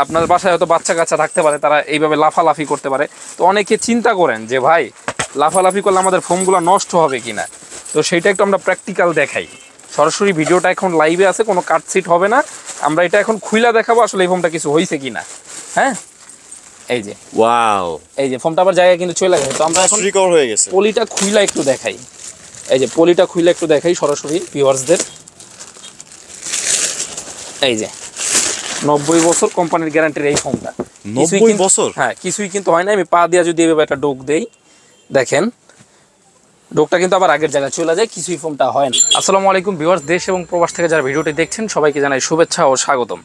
আপনার বাসায় হয়তো বাচ্চা কাচ্চা থাকতে পারে, তারা এইভাবে লাফালাফি করতে পারে। তো অনেকে চিন্তা করেন যে ভাই লাফালাফি করলে আমাদের ফোমগুলো নষ্ট হবে কিনা, তো সেইটা একটু আমরা প্র্যাকটিক্যাল দেখাই। সরাসরি ভিডিওটা এখন লাইভে আছে, কোনো কাটসিট হবে না। আমরা এটা এখন খুইলা দেখাবো আসলে এই ফোমটা কিছু হয়েছে কিনা। হ্যাঁ, এই যে ওয়াও, এই যে ফোমটা আবার জায়গায় কিন্তু চলে গেছে। তো আমরা এখন রিকভার হয়ে গেছে। পলিটা খুইলা একটু দেখাই। এই যে পলিটা খুইলা একটু দেখাই সরাসরি ভিউয়ার্সদের। এই যে 90 বছর কোম্পানির গ্যারান্টির এই ফোমটা। 90 বছর? হ্যাঁ, কিছুই কিন্তু হয় না। আমি পা দিয়া যদি এভাবে একটা ডোক দেই, দেখেন ডোকটা কিন্তু আবার আগের জায়গায় চলে যায়, কিছুই ফোমটা হয় না। আসসালামু আলাইকুম ভিউয়ার্স, দেশ এবং প্রবাস থেকে যারা ভিডিওটি দেখছেন সবাইকে জানাই শুভেচ্ছা ও স্বাগতম।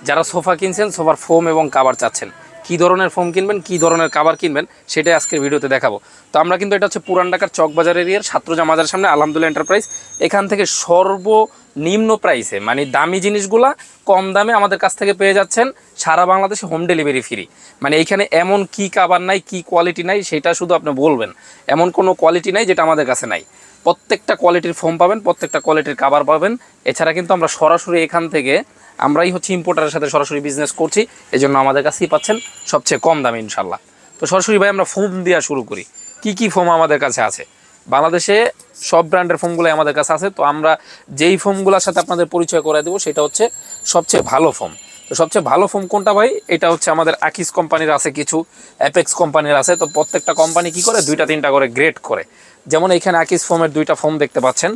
যারা সোফা কিনছেন, সোফার ফোম এবং কাভার চাচ্ছেন, কী ধরনের ফোম কিনবেন, কী ধরনের কাভার কিনবেন, সেটাই আজকের ভিডিওতে দেখাবো। তো আমরা কিন্তু এটা হচ্ছে পুরান ঢাকার চকবাজার এরিয়ার ছাত্রজা মাজার সামনে আলহামদুলিল্লাহ এন্টারপ্রাইজ। এখান থেকে সর্বনিম্ন প্রাইসে, মানে দামি জিনিসগুলা কম দামে আমাদের কাছ থেকে পেয়ে যাচ্ছেন। সারা বাংলাদেশে হোম ডেলিভারি ফ্রি। মানে এইখানে এমন কি কাভার নাই, কি কোয়ালিটি নাই, সেটা শুধু আপনি বলবেন। এমন কোনো কোয়ালিটি নাই যেটা আমাদের কাছে নাই। প্রত্যেকটা কোয়ালিটির ফোম পাবেন, প্রত্যেকটা কোয়ালিটির কাভার পাবেন। এছাড়া কিন্তু আমরা সরাসরি এখান থেকে, আমরাই হচ্ছে ইম্পোর্টারের সাথে সরাসরি বিজনেস করছি, এই জন্য আমাদের কাছেই পাচ্ছেন সবচেয়ে কম দামে ইনশাল্লাহ। তো সরাসরি ভাই আমরা ফোম দেওয়া শুরু করি। কি কি ফোম আমাদের কাছে আছে? বাংলাদেশে সব ব্র্যান্ডের ফোমগুলো আমাদের কাছে আছে। তো আমরা যেই ফোমগুলোর সাথে আপনাদের পরিচয় করে দেবো সেটা হচ্ছে সবচেয়ে ভালো ফোম। তো সবচেয়ে ভালো ফোম কোনটা ভাই? এটা হচ্ছে আমাদের আকিস কোম্পানির আছে, কিছু অ্যাপেক্স কোম্পানির আছে। তো প্রত্যেকটা কোম্পানি কি করে, দুইটা তিনটা করে গ্রেড করে। যেমন এখানে আকিস ফোমের দুইটা ফোম দেখতে পাচ্ছেন,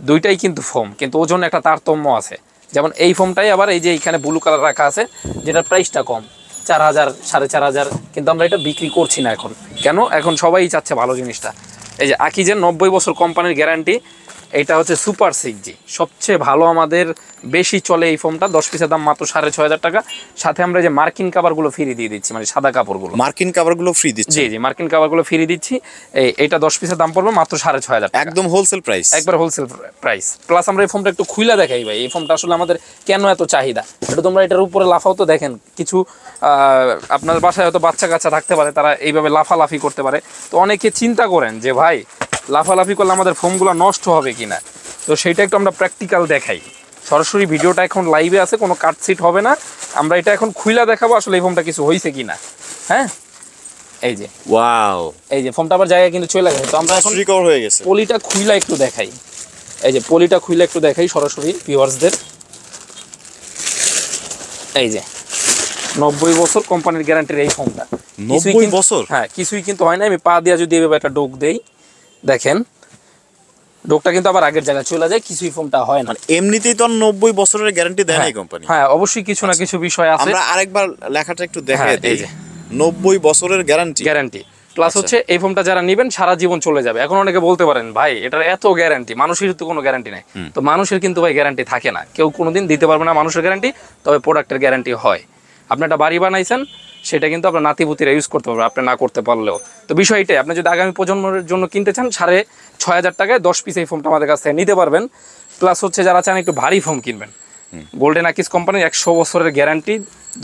দুইটাই কিন্তু ফোম, কিন্তু ওজনে একটা তারতম্য আছে। যেমন এই ফোমটাই আবার এই যে এইখানে ব্লু কালার রাখা আছে, যেটার প্রাইসটা কম, 4000 4500, কিন্তু আমরা এটা বিক্রি করছি না এখন। কেন? এখন সবাই চাচ্ছে ভালো জিনিসটা। এই যে আকিজের 90 বছর কোম্পানির গ্যারান্টি, এটা হচ্ছে সুপার 6G, সবচেয়ে ভালো, আমাদের বেশি চলে এই ফোমটা। 10 পিসের দাম মাত্র 6500 টাকা। সাথে আমরা যে মার্কিন কাভারগুলো ফ্রি দিয়ে দিচ্ছি, মানে সাদা কাপড়গুলো, মার্কিন কাভারগুলো ফ্রি দিচ্ছি। জি জি, মার্কিন কাভারগুলো ফ্রি দিচ্ছি। এটা 10 পিসের দাম পড়বে মাত্র 6500 টাকা, একদম হোলসেল প্রাইস, একবার হোলসেল প্রাইস। প্লাস আমরা এই ফোমটা একটু খুইলা দেখাই ভাই, এই ফোমটা আসলে আমাদের কেন এত চাহিদা। এটা তোমরা এটার উপরে লাফাও তো দেখেন, কিছু আপনার বাসায় হয়তো বাচ্চা কাচ্চা থাকতে পারে, তারা এইভাবে লাফালাফি করতে পারে। তো অনেকে চিন্তা করেন যে ভাই লাফালাফি করলে আমাদের ফোমগুলো নষ্ট হবে কিনা, তো সেইটা একটু আমরা প্র্যাকটিক্যাল দেখাই। সরাসরি ভিডিওটা এখন লাইভে আছে, কোনো কাটসিট হবে না। আমরা এটা এখন খুইলা দেখাবো আসলে এই ফোমটা কিছু হয়েছে কিনা। হ্যাঁ, এই যে ওয়াও, এই যে ফোমটা আবার জায়গায় কিন্তু চলে গেছে। তো আমরা এখন রিকভার হয়ে গেছে। পলিটা খুইলা একটু দেখাই। এই যে পলিটা খুইলা একটু দেখাই সরাসরি ভিউয়ার্সদের। এই যে 90 বছর কোম্পানির গ্যারান্টির এই ফোমটা। 90 বছর? হ্যাঁ, কিছুই কিন্তু হয় না। আমি পা দিয়া যদি এভাবে একটা ডোক দেই, দেখেন ডোকটা কিন্তু আবার আগের জায়গায় চলে যায়, কিছুই ফোমটা হয় না। মানে এমনিতেই তো 90 বছরের গ্যারান্টি দেয় না এই কোম্পানি। হ্যাঁ, অবশ্যই কিছু না কিছু বিষয় আছে। আমরা আরেকবার লেখাটা একটু দেখাই দেই। এই যে 90 বছরের গ্যারান্টি প্লাস হচ্ছে এই ফোমটা যারা নেবেন সারা জীবন চলে যাবে। এখন অনেকে বলতে পারেন ভাই এটার এত গ্যারান্টি, মানুষের তো কোনো গ্যারান্টি নাই। তো মানুষের কিন্তু ভাই গ্যারান্টি থাকে না, কেউ কোনোদিন দিতে পারবে না মানুষের গ্যারান্টি, তবে প্রোডাক্টের গ্যারান্টি হয়। আপনি একটা বাড়ি বানাইছেন, সেটা কিন্তু আপনার নাতিপুতিরা ইউজ করতে পারবে, আপনি না করতে পারলেও। তো বিষয় এটাই, আপনি যদি আগামী প্রজন্মের জন্য কিনতে চান 6500 টাকায় 10 পিস এই ফোমটা আমাদের কাছ থেকে নিতে পারবেন। প্লাস হচ্ছে যারা চান একটু ভারী ফোম কিনবেন, গোল্ডেন আকিস কোম্পানির 100 বছরের গ্যারান্টি,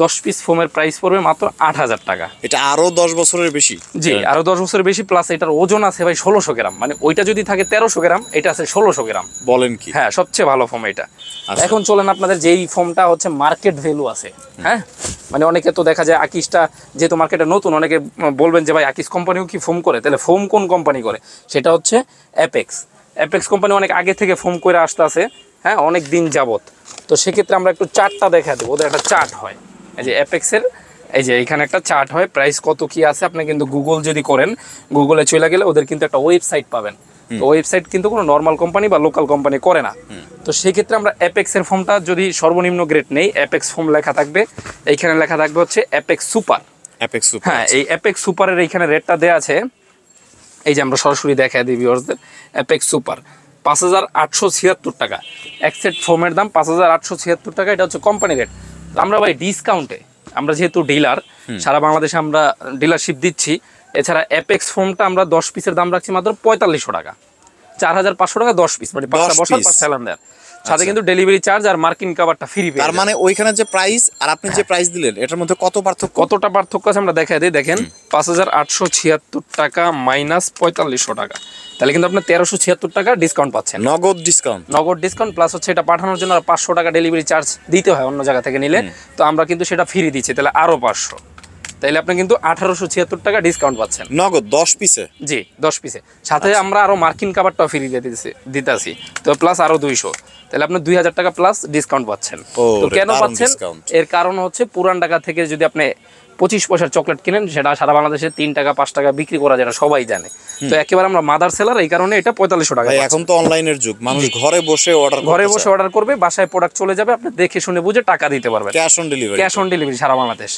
10 পিস ফোমের প্রাইস পড়বে মাত্র 8000 টাকা। এটা আরো 10 বছরের বেশি। জি, আরো 10 বছরের বেশি। প্লাস এটার ওজন আছে ভাই 1600 গ্রাম, মানে ওইটা যদি থাকে 1300 গ্রাম, এটা আছে 1600 গ্রাম। বলেন কি? হ্যাঁ, সবচেয়ে ভালো ফোম এটা। এখন চলেন আপনাদের যেই ফোমটা হচ্ছে মার্কেট ভ্যালু আছে। হ্যাঁ, মানে অনেকে তো দেখা যায় আকিসটা যেহেতু মার্কেটে নতুন, অনেকে বলবেন যে ভাই আকিস কোম্পানিও কি ফোম করে, তাহলে ফোম কোন কোম্পানি করে? সেটা হচ্ছে অ্যাপেক্স কোম্পানি অনেক আগে থেকে ফোম করে আসতে আছে, হ্যাঁ, অনেক দিন যাবত। তো সেক্ষেত্রে আমরা একটু চার্টটা দেখা দেবো। ওদের একটা চার্ট হয়, এই যে অ্যাপেক্সের, এই যে এখানে একটা চার্ট হয়, প্রাইস কত কি আছে। আপনি কিন্তু গুগল যদি করেন, গুগলে চলে গেলে ওদের কিন্তু একটা ওয়েবসাইট পাবেন। তো ওয়েবসাইট কিন্তু কোনো নর্মাল কোম্পানি বা লোকাল কোম্পানি করে না। তো সেক্ষেত্রে আমরা অ্যাপেক্সের ফোমটা যদি সর্বনিম্ন গ্রেড নেই, অ্যাপেক্স ফোম লেখা থাকবে, এইখানে লেখা থাকবে হচ্ছে অ্যাপেক্স সুপার। হ্যাঁ, এই অ্যাপেক্স সুপারের এইখানে রেটটা দেওয়া আছে। এই যে আমরা সরাসরি দেখা দিই ভিউয়ার্সদের, অ্যাপেক্স সুপার 5876 টাকা। এক সেট ফোমের দাম 5876 টাকা, এটা হচ্ছে কোম্পানি রেট। আমরা ভাই ডিসকাউন্টে, আমরা যেহেতু ডিলার, সারা বাংলাদেশে আমরা ডিলারশিপ দিচ্ছি। এছাড়া অ্যাপেক্স ফোমটা আমরা 10 পিসের দাম রাখছি মাত্র 4500 টাকা। 4500 টাকা 10 পিস, মানে 5টা বসার 5 হেলান দেয়ার সাথে কিন্তু ডেলিভারি চার্জ আর মার্কিন কভারটা ফ্রি পেয়ে তার মানে ওইখানে যে প্রাইস আর আপনি যে প্রাইস দিলেন এটার মধ্যে কত পার্থক্য? কতটা পার্থক্য আছে আমরা দেখাই দিই। দেখেন 5876 টাকা মাইনাস 4500 টাকা, তাহলে কিন্তু আপনি 1376 টাকা ডিসকাউন্ট পাচ্ছেন, নগদ ডিসকাউন্ট। নগদ ডিসকাউন্ট প্লাস হচ্ছে এটা পাঠানোর জন্য আর 500 টাকা ডেলিভারি চার্জ দিতে হয় অন্য জায়গা থেকে নিলে, তো আমরা কিন্তু সেটা ফ্রি দিচ্ছি, তাহলে আরো 500, তাইলে আপনি কিন্তু 1876 টাকা ডিসকাউন্ট পাচ্ছেন নগদ 10 পিসে। জি 10 পিসে, সাথে আমরা আরো মার্কিন কাভারটাও ফ্রি দিতেছি, তো প্লাস আরো 200, তাহলে আপনি 2000 টাকা প্লাস ডিসকাউন্ট পাচ্ছেন। তো কেন পাচ্ছেন? এর কারণ হচ্ছে পুরান টাকা থেকে যদি আপনি 25 পয়সার চকলেট কিনেন সেটা সারা বাংলাদেশে 3 টাকা 5 টাকা বিক্রি করা, যেটা সবাই জানে, তো একেবারে আমরা মাদার সেলার, এই কারণে এটা 4500 টাকা। এখন তো অনলাইনের যুগ, মানুষ ঘরে বসে অর্ডার করবে, বাসায় প্রোডাক্ট চলে যাবে, আপনি দেখে শুনে বুঝে টাকা দিতে পারবেন, ক্যাশ অন ডেলিভারি সারা বাংলাদেশ।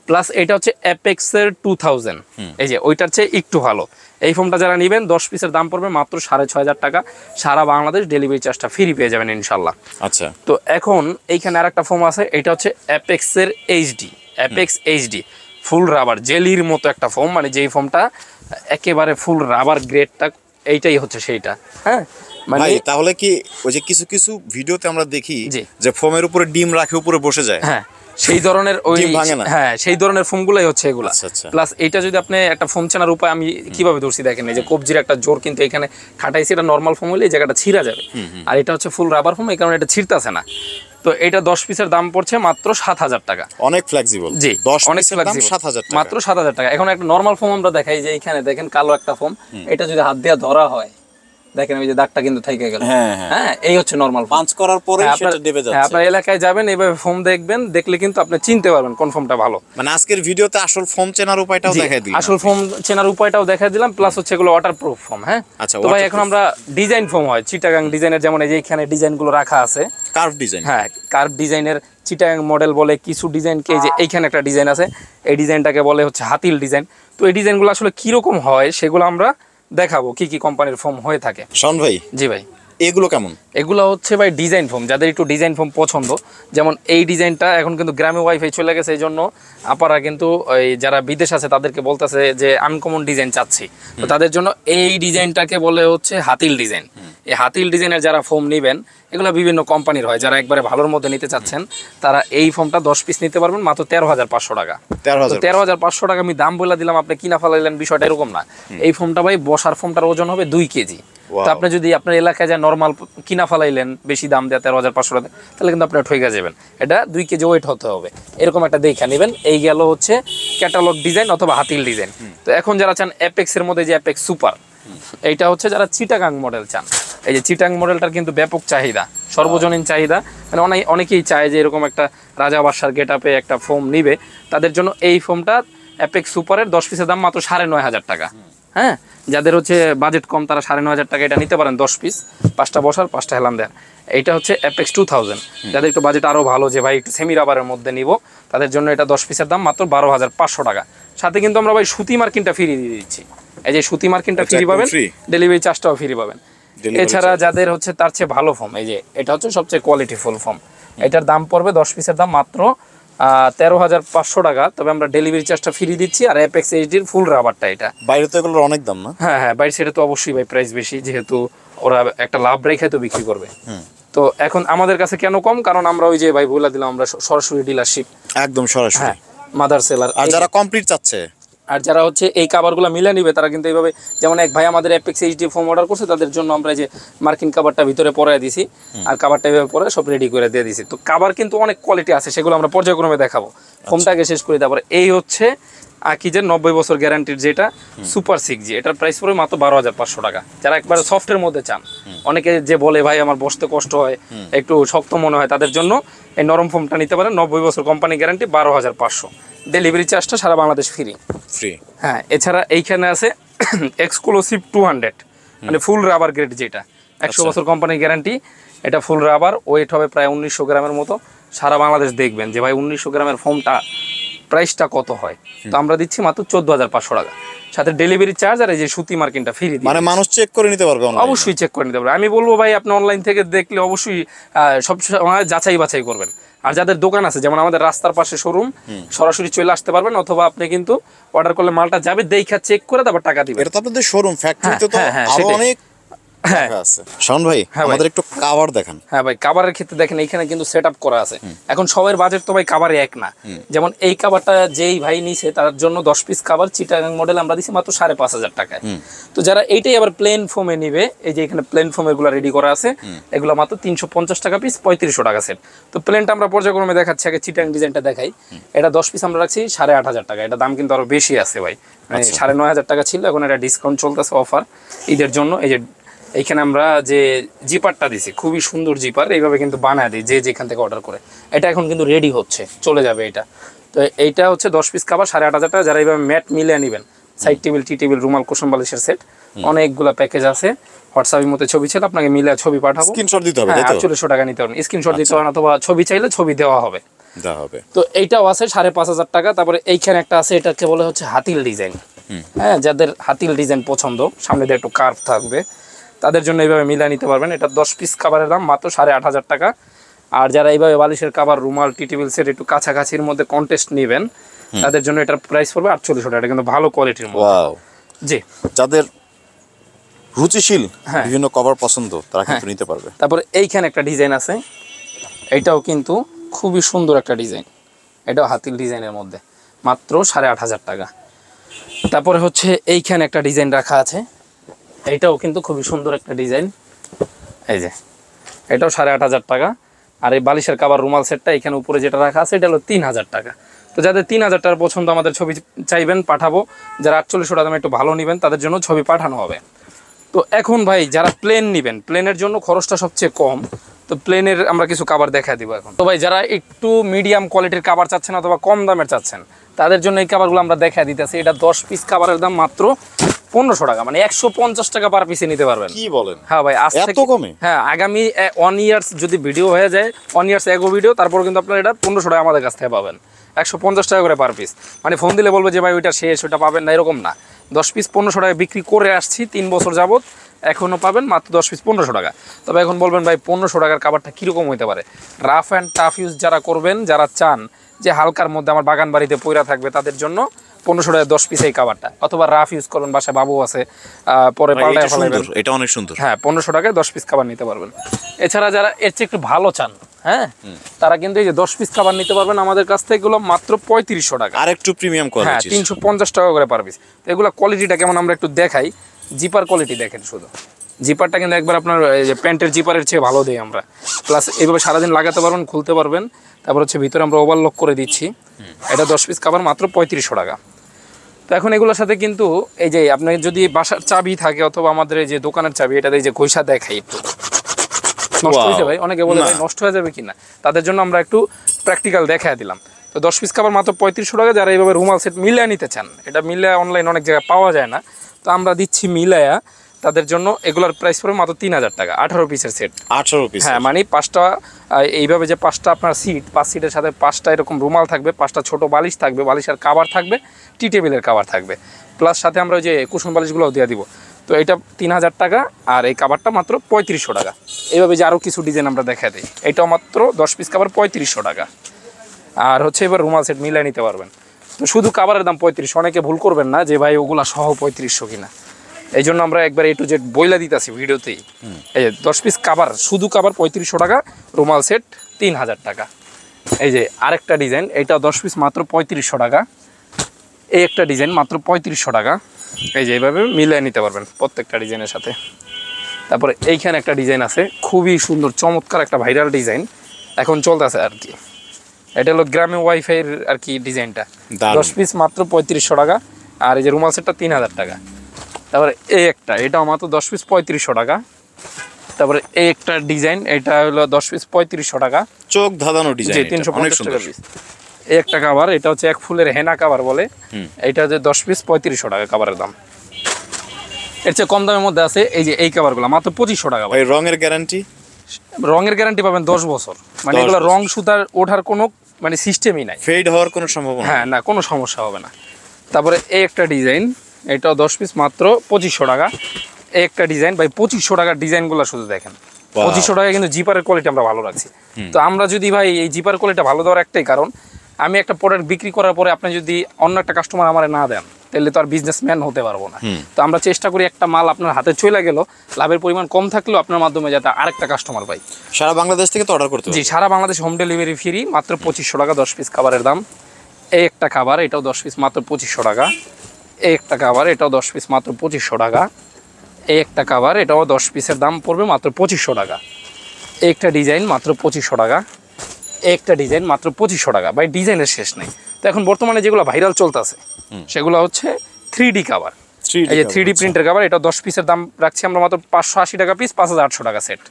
প্লাস এটা হচ্ছে অ্যাপেক্সের 2000, এই যে ওইটার চেয়ে একটু ভালো। এই ফোনটা যারা নেবেন 10 পিসের দাম পড়বে মাত্র 6500 টাকা, সারা বাংলাদেশ ডেলিভারি চার্জটা ফ্রি পেয়ে যাবেন ইনশাল্লাহ। আচ্ছা, তো এখন এইখানে আরেকটা ফোন আছে, এটা হচ্ছে অ্যাপেক্সের HD, Apex HD full rubber জেলির মতো একটা ফোম, মানে যেই ফোমটা একেবারে ফুল রাবার গ্রেডটা, এইটাই হচ্ছে সেইটা। হ্যাঁ, মানে তাহলে কি ওই যে কিছু কিছু ভিডিওতে আমরা দেখি যে ফোমের উপরে ডিম রাখে উপরে বসে যায়, হ্যাঁ সেই ধরনের ওই, হ্যাঁ সেই ধরনের ফোমগুলাই হচ্ছে এগুলা। প্লাস এইটা যদি আপনি একটা ফোম চেনার উপায় আমি কিভাবে ধরছি দেখেন, এই যে কবজির একটা জোর কিন্তু এখানে খাটাইছি, এটা নর্মাল ফোম হলে এই জায়গাটা ছিঁড়া যাবে, আর এটা হচ্ছে ফুল রাবার ফোম, এই কারণে এটা ছিঁড়তেছে না। তো এটা 10 পিসের দাম পড়ছে মাত্র 7000 টাকা, অনেক ফ্লেক্সিবল। জি 10 অনেক পিসের দাম 7000 টাকা, মাত্র 7000 টাকা। এখন একটা নরমাল ফোম আমরা দেখাই, যে এখানে দেখেন কালো একটা ফোম, এটা যদি হাত দিয়ে ধরা হয় দেখেন ওই যে দাগটা কিন্তু থেকে গেল, হ্যাঁ এই হচ্ছে নরমাল পাঞ্চ করার পরে সেটা দেবে যাচ্ছে। আপনার এলাকায় যাবেন এইভাবে ফোম দেখবেন, দেখলে কিন্তু আপনি চিনতে পারবেন কোন ফোমটা ভালো। মানে আজকের ভিডিওতে আসল ফোম চেনার উপায়টাও দেখাই দিলাম, আসল ফোম চেনার উপায়টাও দেখাই দিলাম, প্লাস হচ্ছে এগুলো ওয়াটারপ্রুফ ফোম। হ্যাঁ, তো ভাই এখন আমরা ডিজাইন ফোম হয় চিটাগাং ডিজাইনের, যেমন এই যে এখানে ডিজাইনগুলো রাখা আছে কার্ভ ডিজাইন, হ্যাঁ কার্ভ ডিজাইনের চিটাগাং মডেল বলে কিছু ডিজাইনকে, এই যে এইখানে একটা ডিজাইন আছে, এই ডিজাইনটাকে বলে হচ্ছে হাতিল ডিজাইন। তো এই ডিজাইনগুলো আসলে কিরকম হয় সেগুলো আমরা দেখাবো, কি কি কোম্পানির ফোম হয়ে থাকে। শোন ভাই, জি ভাই, এগুলো কেমন? এগুলো হচ্ছে ভাই ডিজাইন ফোম, যাদের একটু ডিজাইন ফোম পছন্দ, যেমন এই ডিজাইনটা এখন কিন্তু গ্রামে ওয়াইফাই চলে গেছে, এই জন্য আপারা কিন্তু ওই যারা বিদেশ আছে তাদেরকে বলতেছে যে আনকমন ডিজাইন চাচ্ছি, তো তাদের জন্য এই ডিজাইনটাকে বলে হচ্ছে হাতিল ডিজাইন। এই হাতিল ডিজাইনের যারা ফোম নেবেন, এগুলো বিভিন্ন কোম্পানির হয়, যারা একবারে ভালোর মধ্যে নিতে চাচ্ছেন তারা এই ফোমটা 10 পিস নিতে পারবেন মাত্র 13500 টাকা। 13500 টাকা আমি দাম বলে দিলাম, আপনি কিনা ফেলাইলেন, বিষয়টা এরকম না। এই ফোমটা ভাই বসার ফোমটার ওজন হবে 2 কেজি। তো আপনি যদি আপনার এলাকায় যা নর্মাল কিনা ফেলাইলেন বেশি দাম দেয় 13500 টাকা, তাহলে কিন্তু আপনি ঠকে যাবেন। এটা 2 কেজি ওয়েট হতে হবে, এরকম একটা দেখে নেবেন। এই গেল হচ্ছে ক্যাটালগ ডিজাইন অথবা হাতিল ডিজাইন। তো এখন যারা চান অ্যাপেক্সের মধ্যে যে অ্যাপেক্স সুপার, এইটা হচ্ছে যারা চিটাগাং মডেল চান, এই যে চিটাং মডেলটার কিন্তু ব্যাপক চাহিদা, সর্বজনীন চাহিদা, মানে অনেকেই চায় যে এরকম একটা রাজা বাদশার গেটআপে একটা ফোম নিবে, তাদের জন্য এই ফোমটা অ্যাপেক্স সুপারের 10 পিসের দাম মাত্র 9500 টাকা। হ্যাঁ, যাদের হচ্ছে বাজেট কম তারা 9500 টাকা এটা নিতে পারেন, 10 পিস, 5টা বসার 5টা হেলান দেন। এইটা হচ্ছে অ্যাপেক্স 2000। যাদের একটু বাজেট আরও ভালো, যে ভাই একটু সেমি রাবারের মধ্যে নিব, তাদের জন্য এটা 10 পিসের দাম মাত্র 12500 টাকা। সাথে কিন্তু আমরা ভাই সুতি মার্কিনটা ফ্রি দিয়ে দিচ্ছি, এই যে সুতি মার্কিনটা ফ্রি পাবেন, ডেলিভারি চার্জটাও ফ্রি পাবেন। এছাড়া যাদের হচ্ছে তার চেয়ে ভালো ফোম, এই যে এটা হচ্ছে সবচেয়ে কোয়ালিটি ফুল ফোম, এটার দাম পড়বে 10 পিসের দাম মাত্র 13500 টাকা, তবে আমরা ডেলিভারি চার্জটা ফ্রি দিচ্ছি। আর অ্যাপেক্স এইচডির ফুল রাবারটা, এটা বাইরে তো এগুলোর অনেক দাম না? হ্যাঁ হ্যাঁ, বাইরে সেটা তো অবশ্যই ভাই প্রাইস বেশি, যেহেতু ওরা একটা লাভ রেখে তো বিক্রি করবে। তো এখন আমাদের কাছে কেন কম, কারণ আমরা ওই যে ভাই বলে দিলাম আমরা সরাসরি ডিলারশিপ, একদম সরাসরি মাদার সেলার। আর যারা কমপ্লিট চাচ্ছে, আর যারা হচ্ছে এই কাভারগুলো মিলে নিবে তারা কিন্তু এইভাবে, যেমন এক ভাই আমাদের অ্যাপেক্স এইচডি ফোম অর্ডার করছে, তাদের জন্য আমরা যে মার্কিন কাভারটা ভিতরে পরাই দিছি, আর কাভারটা এইভাবে পরে সব রেডি করে দিয়ে দিছি। তো কাভার কিন্তু অনেক কোয়ালিটি আছে, সেগুলো আমরা পর্যায়ক্রমে দেখাবো, ফোমটাকে শেষ করে। তারপরে এই হচ্ছে আকিজের 90 বছর গ্যারান্টির যেটা সুপার 6G, এটার প্রাইস পড়বে মাত্র 12500 টাকা। যারা একবারে সফটের মধ্যে চান, অনেকে যে বলে ভাই আমার বসতে কষ্ট হয়, একটু শক্ত মনে হয়, তাদের জন্য এই নরম ফোমটা নিতে পারেন, 90 বছর কোম্পানি গ্যারান্টি, 12500, ডেলিভারি চার্জটা সারা বাংলাদেশ ফ্রি। হ্যাঁ, এছাড়া এইখানে আছে এক্সক্লুসিভ 200, মানে ফুল রাবার গ্রেড, যেটা 100 বছর কোম্পানি গ্যারান্টি, এটা ফুল রাবার, ওয়েট হবে প্রায় 1900 গ্রামের মতো। সারা বাংলাদেশ দেখবেন যে ভাই 1900 গ্রামের ফোমটা প্রাইসটা কত হয়, তো আমরা দিচ্ছি মাত্র 14500 টাকা, সাথে ডেলিভারি চার্জ আর এই যে সুতি মার্কিনটা ফ্রি। মানে মানুষ চেক করে নিতে পারবে, অবশ্যই চেক করে নিতে পারবে। আমি বলবো ভাই আপনি অনলাইন থেকে দেখলে অবশ্যই সব সময় যাচাই বাছাই করবেন। আর যাদের দোকান আছে, যেমন আমাদের রাস্তার পাশে শোরুম, সরাসরি চলে আসতে পারবেন, অথবা আপনি কিন্তু অর্ডার করলে মালটা যাবে, দেখা চেক করে তারপর টাকা দিবেন। এটা তো আপনাদের শোরুম, ফ্যাক্টরিতে তো আরো অনেক রাখা আছে। শাওন ভাই হ্যাঁ ভাই। আমাদের একটু কাভার দেখান। হ্যাঁ ভাই, কাভারের ক্ষেত্রে দেখেন এইখানে কিন্তু সেট আপ করা আছে। এখন সবার বাজেট তো ভাই কাভারে এক না। যেমন এই কাভারটা যেই ভাই নিছে তার জন্য 10 পিস কাভার চিটাগাং মডেল আমরা দিছি মাত্র 5,500 টাকায়। তো যারা এইটাই আবার প্লেন ফোমে নিবে, এই যে এখানে প্লেন ফোম এগুলো রেডি করা আছে, এগুলো মাত্র 350 টাকা পিস, 3500 টাকা সেট। তো প্লেনটা আমরা পর্যায়ক্রমে দেখাচ্ছি, আগে চিটাগাং ডিজাইনটা দেখাই। এটা 10 পিস আমরা রাখছি 8,500 টাকা। এটা দাম কিন্তু আরো বেশি আছে ভাই, মানে 9,500 টাকা ছিল, এখন এটা ডিসকাউন্ট চলতেছে অফার ঈদের জন্য। এই যে এইখানে আমরা যে জিপারটা দিছি, খুবই সুন্দর জিপার, এইভাবে কিন্তু বানায় দিই যে যেখান থেকে অর্ডার করে। এটা এখন কিন্তু রেডি হচ্ছে, চলে যাবে এটা। তো এইটা হচ্ছে 10 পিস কাভার 8,500 টাকা। যারা এইভাবে ম্যাট মিলিয়ে নেবেন, সাইড টেবিল, টি টেবিল, রুমাল, কুশন বালিশের সেট, অনেকগুলো প্যাকেজ আছে। হোয়াটসঅ্যাপের মধ্যে ছবি ছিল, আপনাকে মিলে ছবি পাঠাবো, স্ক্রিনশট দিতে হবে, তাই তো? 4800 টাকা নিতে পারবেন, স্ক্রিনশট দিতে পারেন, অথবা ছবি চাইলে ছবি দেওয়া হবে। তো এইটাও আছে 5,500 টাকা। তারপরে এইখানে একটা আছে, এটাকে বলে হচ্ছে হাতিল ডিজাইন। হ্যাঁ, যাদের হাতিল ডিজাইন পছন্দ, সামনে দিয়ে একটু কার্ভ থাকবে, তাদের জন্য এইভাবে মিলিয়ে নিতে পারবেন। এটা 10 পিস কাভারের দাম মাত্র 8,500 টাকা। আর যারা এইভাবে বালিশের কাভার, রুমাল, টি টেবিল সেট একটু কাছাকাছির মধ্যে কন্টেস্ট নেবেন, তাদের জন্য এটার প্রাইস পড়বে 4800 টাকা। এটা কিন্তু ভালো কোয়ালিটির মধ্যে। জি, যাদের রুচিশীল বিভিন্ন কভার পছন্দ তারা কিন্তু নিতে পারবে। তারপরে এইখানে একটা ডিজাইন আছে, এটাও কিন্তু খুবই সুন্দর একটা ডিজাইন। এটাও হাতিল ডিজাইনের মধ্যে, মাত্র 8,500 টাকা। তারপরে হচ্ছে এইখানে একটা ডিজাইন রাখা আছে, এইটাও কিন্তু খুবই সুন্দর একটা ডিজাইন। এই যে এটাও 8,500 টাকা। আর এই বালিশের কাভার, রুমাল সেটটা এখানে উপরে যেটা রাখা আছে, এটা হলো 3,000 টাকা। তো যাদের 3,000 টাকার পছন্দ, আমাদের ছবি চাইবেন, পাঠাবো। যারা 4800 টাকা দামে একটু ভালো নেবেন, তাদের জন্য ছবি পাঠানো হবে। তো এখন ভাই যারা প্লেন নেবেন, প্লেনের জন্য খরচটা সবচেয়ে কম, তো প্লেনের আমরা কিছু কাভার দেখা দিব এখন। তো ভাই যারা একটু মিডিয়াম কোয়ালিটির কাভার চাচ্ছেন অথবা কম দামের চাচ্ছেন, তাদের জন্য এই কাভারগুলো আমরা দেখা দিতেছি। এটা 10 পিস কাভারের দাম মাত্র 1500 টাকা, মানে 150 টাকা পার পিসে নিতে পারবেন। কি বলেন? হ্যাঁ ভাই, আজ থেকে হ্যাঁ, আগামী 1 ইয়ার্স যদি ভিডিও হয়ে যায়, 1 ইয়ার্স এগো ভিডিও, তারপর কিন্তু আপনারা এটা 1500 টাকা আমাদের কাছ থেকে পাবেন, 150 টাকা করে পার পিস। মানে ফোন দিলে বলবো যে ভাই ওইটা শেষ, ওইটা পাবেন না, এরকম না। 10 পিস 1500 টাকা বিক্রি করে আসছি 3 বছর যাবত, এখনও পাবেন মাত্র 10 পিস 1500 টাকা। তবে এখন বলবেন ভাই 1500 টাকার কাভারটা কীরকম হইতে পারে? রাফ অ্যান্ড টাফ ইউজ যারা করবেন, যারা চান যে হালকার মধ্যে আমার বাগান বাড়িতে পইরা থাকবে, তাদের জন্য 1500 টাকা 10 পিস এই কাভারটা। অথবা রাফ ইউজ করবেন, বাসায় বাবু আছে, পরে পাল্টায় ফেলাবেন, এটা অনেক সুন্দর। হ্যাঁ, 1500 টাকায় 10 পিস কাভার নিতে পারবেন। এছাড়া যারা এর চেয়ে একটু ভালো চান, হ্যাঁ, তারা কিন্তু এই যে 10 পিস কাভার নিতে পারবেন আমাদের কাছ থেকে, এগুলো মাত্র 3500 টাকা। আর একটু প্রিমিয়াম কোয়ালিটি, হ্যাঁ, 350 টাকা করে পার পিস। তো এগুলো কোয়ালিটিটা কেমন আমরা একটু দেখাই। জিপার কোয়ালিটি দেখেন, শুধু জিপারটা কিন্তু একবার আপনার এই যে প্যান্টের জিপারের চেয়ে ভালো দেই আমরা। প্লাস এইভাবে সারাদিন লাগাতে পারবেন, খুলতে পারবেন। তারপর হচ্ছে ভিতরে আমরা ওভারলক করে দিচ্ছি। এটা 10 পিস কাভার মাত্র 3500 টাকা। তো এখন এগুলোর সাথে কিন্তু এই যে আপনার যদি বাসার চাবি থাকে, অথবা আমাদের এই যে দোকানের চাবি, এটাতে এই যে ঘষা দেখাই একটু নষ্ট হয়েছে ভাই, অনেকে বলে ভাই নষ্ট হয়ে যাবে কিনা, তাদের জন্য আমরা একটু প্র্যাকটিক্যাল দেখায় দিলাম। তো 10 পিস কাভার মাত্র 3500 টাকা। যারা এইভাবে রুমাল সেট মিলিয়ে নিতে চান, এটা মিলিয়ে অনলাইন অনেক জায়গায় পাওয়া যায় না, তো আমরা দিচ্ছি মিলায়া, তাদের জন্য এগুলোর প্রাইস পড়বে মাত্র 3000 টাকা। 18 পিসের সেট, 18 পিস। হ্যাঁ, মানে 5টা এইভাবে যে 5টা আপনার সিট, 5 সিটের সাথে 5টা এরকম রুমাল থাকবে, 5টা ছোট বালিশ থাকবে, বালিশের কাভার থাকবে, টি টেবিলের কাভার থাকবে, প্লাস সাথে আমরা ওই যে কুশন বালিশগুলোও দিয়ে দিব। তো এটা 3000 টাকা, আর এই কাভারটা মাত্র 3500 টাকা। এইভাবে যে আরও কিছু ডিজাইন আমরা দেখা দিই, এটাও মাত্র 10 পিস কাভার 3500 টাকা। আর হচ্ছে এবার রুমাল সেট মিলিয়ে নিতে পারবেন। তো শুধু কাভারের দাম 3500, অনেকে ভুল করবেন না যে ভাই ওগুলা সহ 3500 কিনা। এই জন্য আমরা একবার A to Z বইলা দিতেছি ভিডিওতেই। এই যে 10 পিস কাভার, শুধু কাভার 3500 টাকা, রুমাল সেট 3000 টাকা। এই যে আরেকটা ডিজাইন, এইটা 10 পিস মাত্র 3500 টাকা। এই একটা ডিজাইন মাত্র 3500 টাকা। এই যে এইভাবে মিলিয়ে নিতে পারবেন প্রত্যেকটা ডিজাইনের সাথে। তারপরে এইখানে একটা ডিজাইন আছে, খুবই সুন্দর চমৎকার একটা ভাইরাল ডিজাইন, এখন চলতেছে আর কি। এটা হলো গ্রামে ওয়াইফাইয়ের আর কি ডিজাইনটা। 10 পিস মাত্র 3500 টাকা। আর এই যে রুমাল সেটটা 3000 টাকা। তারপরে এই একটা, এটাও মাত্র 10 পিস 3500 টাকা। তারপরে এই একটা ডিজাইন, এটা হলো 10 পিস 3500 টাকা, চোখ ধাঁধানো ডিজাইন, 350 টাকা পিস। এই একটা কাভার, এটা হচ্ছে এক ফুলের হেনা কাভার বলে, এইটা হচ্ছে 10 পিস 3500 টাকা কাভারের দাম। এর চেয়ে কম দামের মধ্যে আছে এই যে এই কাভারগুলো, মাত্র 2500 টাকা। ভাই রঙের গ্যারান্টি? রঙের গ্যারান্টি পাবেন 10 বছর, মানে এগুলো রং সুতার ওঠার কোনো মানে সিস্টেমই নাই, ফেড হওয়ার কোনো সম্ভাবনা? হ্যাঁ, না, কোনো সমস্যা হবে না। তারপরে এই একটা ডিজাইন, এটাও 10 পিস মাত্র 2500 টাকা। এই একটা ডিজাইন ভাই 2500 টাকার ডিজাইনগুলো শুধু দেখেন, 2500 টাকায় কিন্তু জিপারের কোয়ালিটি আমরা ভালো রাখছি। তো আমরা যদি ভাই এই জিপার কোয়ালিটি ভালো দেওয়ার একটাই কারণ, আমি একটা প্রোডাক্ট বিক্রি করার পরে আপনি যদি অন্য একটা কাস্টমার আমারে না দেন, তাহলে তো আর বিজনেসম্যান হতে পারবো না। তো আমরা চেষ্টা করি একটা মাল আপনার হাতে চলে গেল, লাভের পরিমাণ কম থাকলেও আপনার মাধ্যমে যাতে আরেকটা কাস্টমার পাই। সারা বাংলাদেশ থেকে তো অর্ডার করতে জি, সারা বাংলাদেশ হোম ডেলিভারি ফ্রি, মাত্র 2500 টাকা 10 পিস খাবারের দাম। এই একটা খাবার, এটাও 10 পিস, মাত্র 2500 টাকা। এই একটা খাবার, এটাও 10 পিস, মাত্র 2500 টাকা। এই একটা খাবার, এটাও 10 পিসের দাম পড়বে মাত্র 2500 টাকা। এই একটা ডিজাইন মাত্র 2500 টাকা। এই একটা ডিজাইন মাত্র 2500 টাকা। ভাই ডিজাইনের শেষ নেই। তো এখন বর্তমানে যেগুলো ভাইরাল চলতেছে সেগুলো হচ্ছে 3D খাবার। এই যে 3D প্রিন্টের খাবার, এটা 10 পিসের দাম রাখছি আমরা মাত্র 580 টাকা পিস, 5800 টাকা সেট।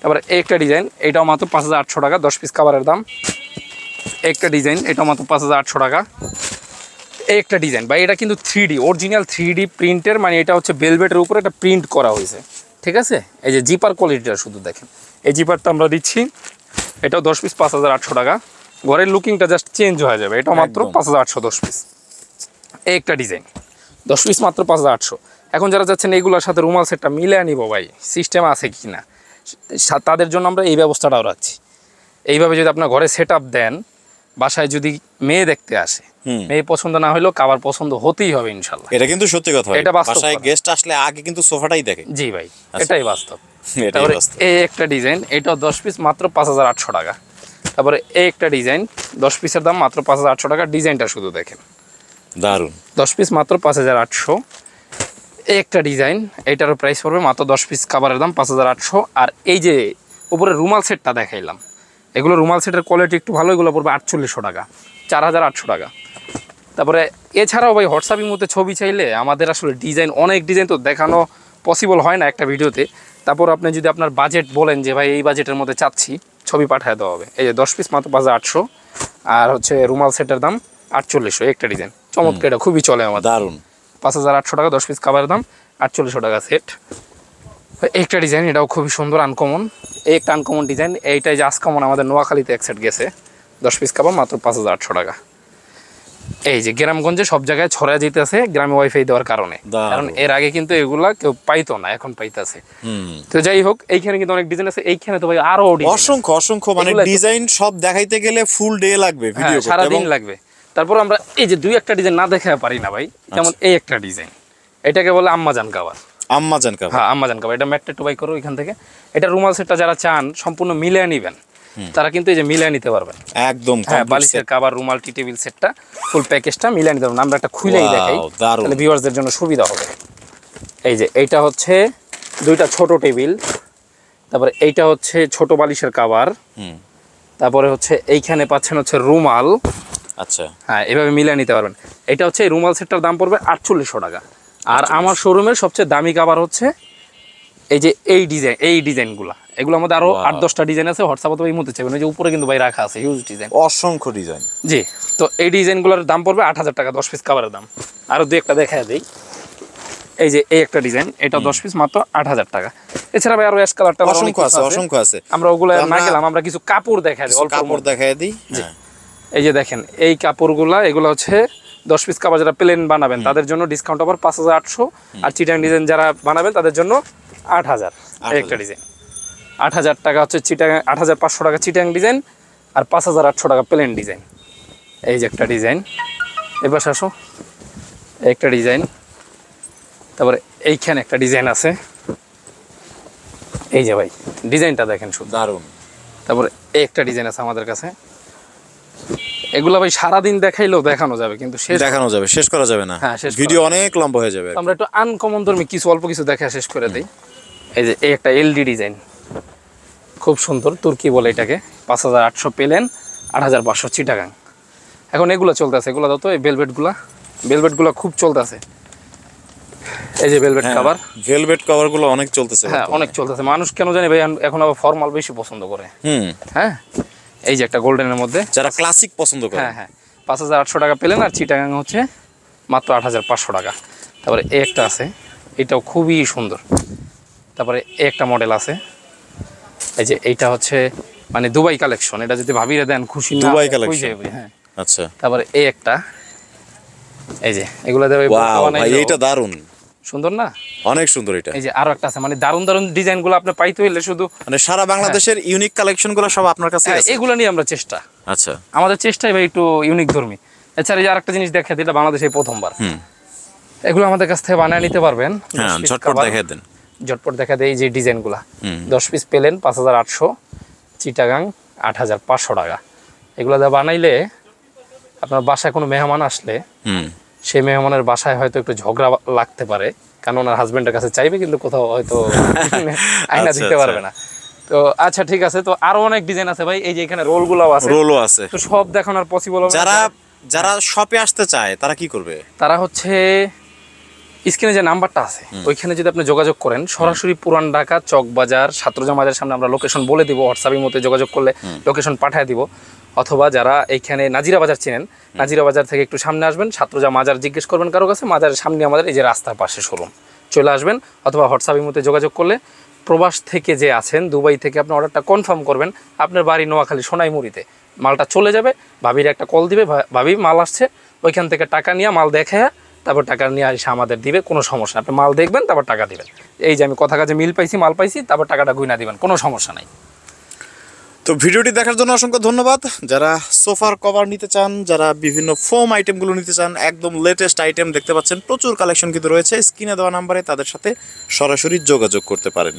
তারপরে এই একটা ডিজাইন, এটাও মাত্র 5800 টাকা 10 পিস খাবারের দাম। একটা ডিজাইন, এটাও মাত্র 5800 টাকা। এই একটা ডিজাইন ভাই, এটা কিন্তু 3D অরিজিনাল 3D প্রিন্টের, মানে এটা হচ্ছে ভেলভেটের উপরে একটা প্রিন্ট করা হয়েছে, ঠিক আছে। এই যে জিপার কোয়ালিটিটা শুধু দেখেন, এই জিপারটা আমরা দিচ্ছি, এটাও 10 পিস 5800 টাকা। ঘরের লুকিংটা জাস্ট চেঞ্জ হয়ে যাবে। এটাও মাত্র 5800 10 পিস। এই একটা ডিজাইন 10 পিস মাত্র 5800। এখন যারা যাচ্ছেন এইগুলোর সাথে রুমাল সেটটা মিলে আনিব ভাই, সিস্টেম আছে কি না, তাদের জন্য আমরা এই ব্যবস্থাটাও রাখছি। এইভাবে যদি আপনার ঘরে সেট আপ দেন, বাসায় যদি মেয়ে দেখতে আসে, মেয়ে পছন্দ না হলেও খাবার পছন্দ হতেই হবে ইনশাল্লাহ। এটা কিন্তু সত্যি কথা, এটা বাস্তব। বাসায় গেস্ট আসলে আগে কিন্তু সোফাটাই দেখে। জি ভাই, এটাই বাস্তব। তারপরে এই একটা ডিজাইন, এটাও 10 পিস মাত্র 5800 টাকা। তারপরে এই একটা ডিজাইন 10 পিসের দাম মাত্র 5800 টাকা। ডিজাইনটা শুধু দেখেন, দারুন। 10 পিস মাত্র 5800। এই একটা ডিজাইন, এইটারও প্রাইস পড়বে মাত্র 10 পিস খাবারের দাম 5800। আর এই যে উপরে রুমাল সেটটা দেখাইলাম, এগুলো রুমাল সেটের কোয়ালিটি একটু ভালো, এগুলো পড়বে 4800 টাকা, 4800 টাকা। তারপরে এছাড়াও ভাই হোয়াটসঅ্যাপের মধ্যে ছবি চাইলে আমাদের আসলে ডিজাইন, অনেক ডিজাইন তো দেখানো পসিবল হয় না একটা ভিডিওতে। তারপর আপনি যদি আপনার বাজেট বলেন যে ভাই এই বাজেটের মধ্যে চাচ্ছি, ছবি পাঠিয়ে দেওয়া হবে। এই যে 10 পিস মাত্র 5800। আর হচ্ছে রুমাল সেটের দাম 4800। একটা ডিজাইন চমৎকার, এটা খুবই চলে আমার, দারুন। 5800 টাকা 10 পিস খাবারের দাম, 4800 টাকা সেট। একটা ডিজাইন, এটাও খুবই সুন্দর, আনকমন। এই একটা আনকমন ডিজাইন, এইটাই যে আজকমন আমাদের নোয়াখালীতে এক সেট গেছে, 10 পিস খাবার মাত্র 5800 টাকা। এই যে গ্রামগঞ্জে সব জায়গায় ছড়া যেতেছে গ্রামে ওয়াইফাই দেওয়ার কারণে, কারণ এর আগে কিন্তু এগুলা কেউ পাইতো না, এখন পাইতেছে। তো যাই হোক, এইখানে কিন্তু অনেক ডিজাইন আছে। এইখানে তো ভাই আরো অসংখ্য অসংখ্য মানে ডিজাইন সব দেখাইতে গেলে ফুল ডে লাগবে, ভিডিও করতে সারা দিন লাগবে। তারপর আমরা এই যে দুই একটা ডিজাইন না দেখাতে পারি না ভাই। যেমন এই একটা ডিজাইন, এটাকে বলে আম্মাজান কাবার। আম্মাজান কাবার, হ্যাঁ আম্মাজান কাবার। এটা ম্যাট্রেট বাই করো এখান থেকে। এটা রুমাল সেটটা যারা চান সম্পূর্ণ মিলিয়ে নিবেন, তারা কিন্তু এই যে মিলিয়ে নিতে পারবেন একদম। হ্যাঁ, বালিশের কাবার, রুমাল, টি টেবিল সেটটা ফুল প্যাকেজটা মিলিয়ে নিতে পারবেন। আমরা একটা খুলেই দেখাই, তাহলে ভিউয়ার্সদের জন্য সুবিধা হবে। এই যে এইটা হচ্ছে দুইটা ছোট টেবিল, তারপরে এইটা হচ্ছে ছোট বালিশের কাবার, তারপরে হচ্ছে এইখানে পাচ্ছেন হচ্ছে রুমাল। আচ্ছা, হ্যাঁ, এভাবে মিলিয়ে নিতে পারবেন। এটা হচ্ছে এই রুমাল সেটটার দাম পড়বে 4800 টাকা। আর আমার শোরুমের সবচেয়ে দামি কাবার হচ্ছে এই যে এই ডিজাইনগুলো। এগুলোর মধ্যে আরো 8-10টা ডিজাইন আছে, হোয়াটসঅ্যাপে তো এই মধ্যে চাইবেন। ওই যে উপরে কিন্তু ভাই রাখা আছে হিউজ ডিজাইন, অসংখ্য ডিজাইন। জি, তো এই ডিজাইনগুলোর দাম পড়বে 8000 টাকা 10 পিস কাভারের দাম। আরো দুই একটা দেখায় দেই। এই যে এই একটা ডিজাইন, এটা 10 পিস মাত্র 8000 টাকা। এছাড়া ভাই আরো অ্যাশ কালারটা অসংখ্য আছে। আমরা ওগুলো না গেলাম, আমরা কিছু কাপড় দেখাই দিই, অল্প কাপড় দেখায় দিই। এই যে দেখেন এই কাপড়গুলা, এগুলো হচ্ছে 10 পিস কাপড় যারা প্লেন বানাবেন তাদের জন্য ডিসকাউন্ট অফার 5800। আর চিটাং ডিজাইন যারা বানাবেন তাদের জন্য 8000। একটা ডিজাইন 8000 টাকা হচ্ছে চিটাং, 8500 টাকা চিটাং ডিজাইন, আর 5800 টাকা প্লেন ডিজাইন। এই যে একটা ডিজাইন, এবার আসো একটা ডিজাইন, তারপরে এইখানে একটা ডিজাইন আছে। এই যে ভাই ডিজাইনটা দেখেন শুধু দারুণ। তারপরে এই একটা ডিজাইন আছে আমাদের কাছে। এগুলো ভাই সারাদিন দেখাইলেও দেখানো যাবে, কিন্তু দেখানো যাবে, শেষ করা যাবে না। হ্যাঁ, ভিডিও অনেক লম্বা হয়ে যাবে। আমরা একটু আনকমন ধর্মী কিছু অল্প কিছু দেখা শেষ করে দিই। এই যে এই একটা এলডি ডিজাইন, খুব সুন্দর, তুর্কি বলে এটাকে। 5800 পেলেন, 8500 চিটাগাং। এখন এগুলো চলতেছে, এগুলো তো এই ভেলভেটগুলো খুব চলতেছে। এই যে ভেলভেট কভার, ভেলভেট কভারগুলো অনেক চলতেছে। হ্যাঁ, অনেক চলতেছে। মানুষ কেন জানি ভাই এখন আবার ফর্মাল বেশি পছন্দ করে। হ্যাঁ, এই যে একটা গোল্ডেনের মধ্যে যারা ক্লাসিক পছন্দ করে, হ্যাঁ 5800 টাকা পেলেন। আর চিটাগাং হচ্ছে মাত্র 8500 টাকা। তারপরে এই একটা আছে, এটাও খুবই সুন্দর। তারপরে এই একটা মডেল আছে, এই যে এইটা হচ্ছে মানে দুবাই কালেকশন। এটা যদি ভাবিরে দেন খুশি না, দুবাই কালেকশন। হ্যাঁ, আচ্ছা। তারপরে এই একটা, এই যে এগুলো দেবে। ভাই এইটা দারুণ সুন্দর না, অনেক সুন্দর। এটা এই যে আরো একটা আছে, মানে দারুণ দারুণ ডিজাইনগুলো আপনি পাইতে হইলে শুধু মানে সারা বাংলাদেশের ইউনিক কালেকশনগুলো সব আপনার কাছে আছে। এগুলো নিয়ে আমরা চেষ্টা, আচ্ছা, আমাদের চেষ্টাই ভাই একটু ইউনিক ধর্মী। এছাড়া এই আরেকটা জিনিস দেখা দিই, এটা বাংলাদেশে প্রথমবার। এগুলো আমাদের কাছ থেকে বানিয়ে নিতে পারবেন। হ্যাঁ, ঝটপট দেখিয়ে দেন। ঝটপট দেখা দেয় এই যে ডিজাইনগুলা 10 পিস পেলেন 5800, চিটাগাং 8500 টাকা। এগুলো দিয়ে বানাইলে আপনার বাসায় কোনো মেহমান আসলে সেই মেহমানের বাসায় হয়তো একটু ঝগড়া লাগতে পারে, কারণ ওনার হাজবেন্ডের কাছে চাইবে কিন্তু কোথাও হয়তো আয়না দিতে পারবে না। তো আচ্ছা ঠিক আছে, তো আরো অনেক ডিজাইন আছে ভাই। এই যে এখানে রোলগুলোও আছে, তো সব দেখানোর পসিবল হবে। যারা শপে আসতে চায় তারা কি করবে? তারা হচ্ছে স্ক্রিনে যে নাম্বারটা আছে ওইখানে যদি আপনি যোগাযোগ করেন, সরাসরি পুরান ঢাকা চকবাজার ছাত্রজা মাজার সামনে আমরা লোকেশন বলে দিব, হোয়াটসঅ্যাপের মধ্যে যোগাযোগ করলে লোকেশন পাঠিয়ে দিব। অথবা যারা এইখানে নাজিরা বাজার চিনেন, নাজিরা বাজার থেকে একটু সামনে আসবেন, ছাত্রজা মাজার জিজ্ঞেস করবেন কারো কাছে, মাজারের সামনে আমাদের এই যে রাস্তার পাশে শোরুম, চলে আসবেন। অথবা হোয়াটসঅ্যাপের মধ্যে যোগাযোগ করলে প্রবাস থেকে যে আছেন, দুবাই থেকে আপনি অর্ডারটা কনফার্ম করবেন, আপনার বাড়ি নোয়াখালী সোনাইমুড়িতে মালটা চলে যাবে, ভাবির একটা কল দিবে, ভাবি মাল আসছে, ওইখান থেকে টাকা নিয়ে মাল দেখে তারপর টাকা নিয়ে এসে আমাদের দিবে, কোনো সমস্যা। আপনি মাল দেখবেন তারপর টাকা দিবেন। এই যে আমি কথা কাজে মিল পাইছি, মাল পাইছি, তারপর টাকাটা গুইনা দিবেন, কোনো সমস্যা নাই। তো ভিডিওটি দেখার জন্য অসংখ্য ধন্যবাদ। যারা সোফার কভার নিতে চান, যারা বিভিন্ন ফোম আইটেমগুলো নিতে চান, একদম লেটেস্ট আইটেম দেখতে পাচ্ছেন, প্রচুর কালেকশন কিন্তু রয়েছে। স্ক্রিনে দেওয়া নাম্বারে তাদের সাথে সরাসরি যোগাযোগ করতে পারেন।